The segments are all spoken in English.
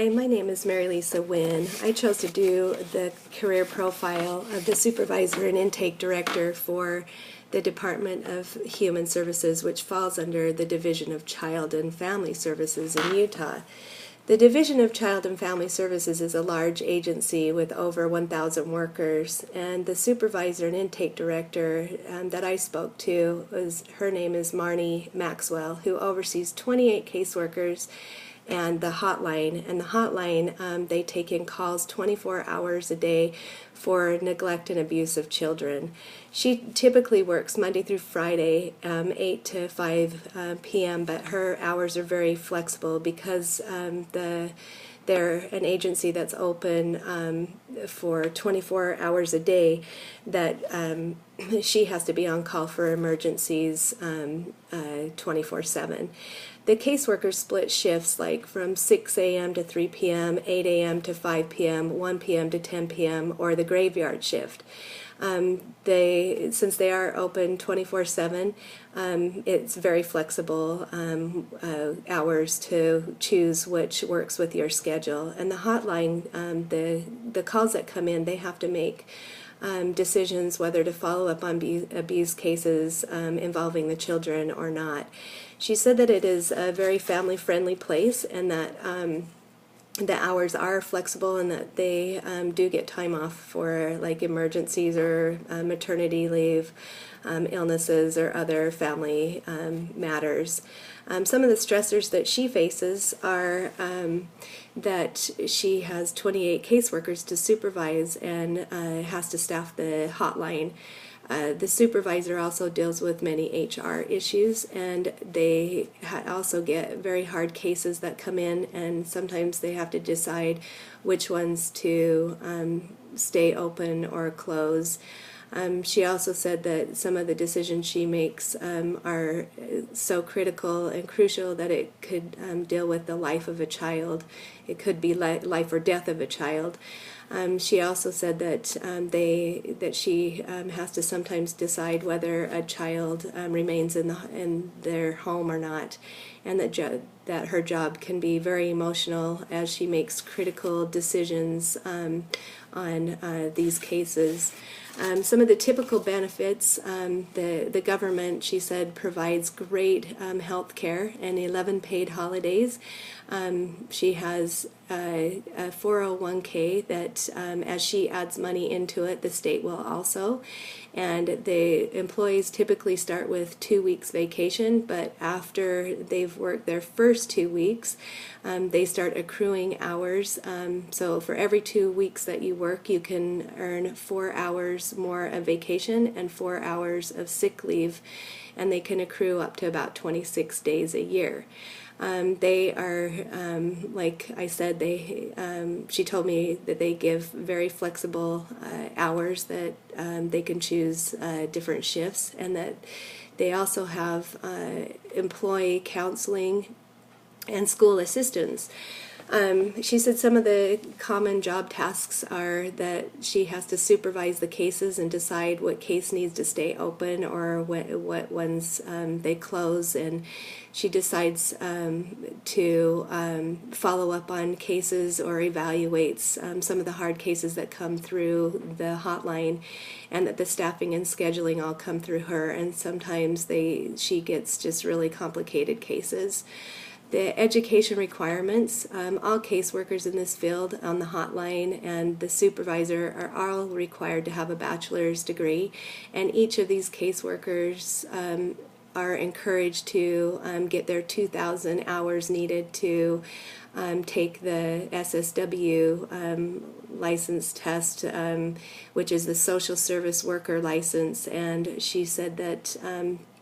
Hi, my name is Mary Lisa Wynn. I chose to do the career profile of the Supervisor and Intake Director for the Department of Human Services, which falls under the Division of Child and Family Services in Utah. The Division of Child and Family Services is a large agency with over 1,000 workers, and the Supervisor and Intake Director that I spoke to, her name is Marnie Maxwell, who oversees 28 caseworkers and the hotline. And the hotline, they take in calls 24 hours a day for neglect and abuse of children. She typically works Monday through Friday, 8 to 5 p.m., but her hours are very flexible because they're an agency that's open for 24 hours a day, that she has to be on call for emergencies 24/7. The caseworkers split shifts like from 6 a.m. to 3 p.m., 8 a.m. to 5 p.m., 1 p.m. to 10 p.m., or the graveyard shift. Since they are open 24/7, it's very flexible hours to choose which works with your schedule. And the hotline, the calls that come in, they have to make decisions whether to follow up on abuse cases involving the children or not. She said that it is a very family-friendly place, and that the hours are flexible, and that they do get time off for like emergencies or maternity leave, illnesses, or other family matters. Some of the stressors that she faces are that she has 28 caseworkers to supervise and has to staff the hotline. The supervisor also deals with many HR issues, and they also get very hard cases that come in, and sometimes they have to decide which ones to stay open or close. She also said that some of the decisions she makes are so critical and crucial that it could deal with the life of a child. It could be life or death of a child. She also said that she has to sometimes decide whether a child remains in their home or not, and that her job can be very emotional as she makes critical decisions on these cases. Some of the typical benefits, the government, she said, provides great health care and 11 paid holidays. She has a 401k that as she adds money into it, the state will also. And the employees typically start with 2 weeks vacation, but after they've worked their first 2 weeks, they start accruing hours. So for every 2 weeks that you work, you can earn 4 hours more of vacation and 4 hours of sick leave, and they can accrue up to about 26 days a year. They are, like I said, she told me that they give very flexible hours, that they can choose different shifts, and that they also have employee counseling and school assistance. She said some of the common job tasks are that she has to supervise the cases and decide what case needs to stay open or what ones they close, and she decides to follow up on cases or evaluates some of the hard cases that come through the hotline, and that the staffing and scheduling all come through her, and sometimes she gets just really complicated cases. The education requirements, all caseworkers in this field on the hotline and the supervisor are all required to have a bachelor's degree, and each of these caseworkers are encouraged to get their 2,000 hours needed to take the SSW license test, which is the social service worker license, and she said that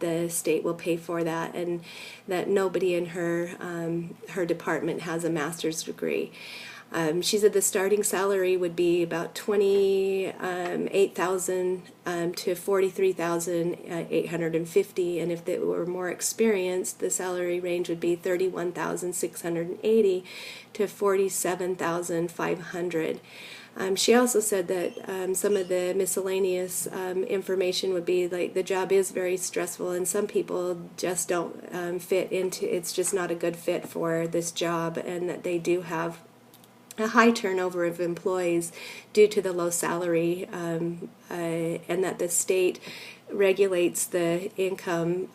the state will pay for that, and that nobody in her department has a master's degree. She said the starting salary would be about $28,000 to $43,850, and if they were more experienced, the salary range would be $31,680 to $47,500. She also said that some of the miscellaneous information would be like the job is very stressful, and some people just don't fit into, it's just not a good fit for this job, and that they do have a high turnover of employees due to the low salary, and that the state regulates the income.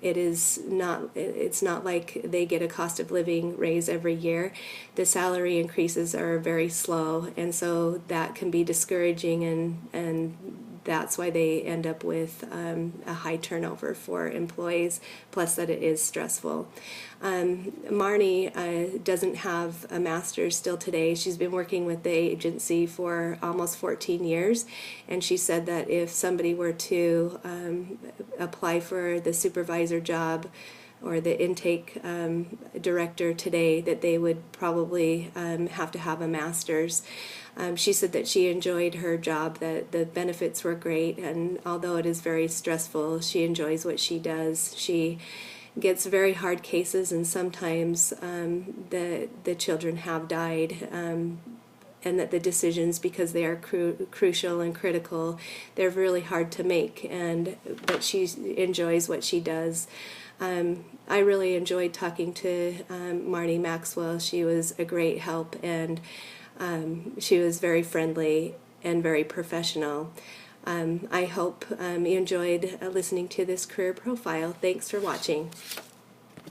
It's not like they get a cost of living raise every year. The salary increases are very slow, and so that can be discouraging, and that's why they end up with a high turnover for employees, plus that it is stressful. Marnie doesn't have a master's still today. She's been working with the agency for almost 14 years, and she said that if somebody were to apply for the supervisor job or the intake director today, that they would probably have to have a master's. She said that she enjoyed her job, that the benefits were great, and although it is very stressful, she enjoys what she does. She gets very hard cases, and sometimes the children have died, and that the decisions, because they are crucial and critical, they're really hard to make, but she enjoys what she does. I really enjoyed talking to Marnie Maxwell. She was a great help, and she was very friendly and very professional. I hope you enjoyed listening to this career profile. Thanks for watching.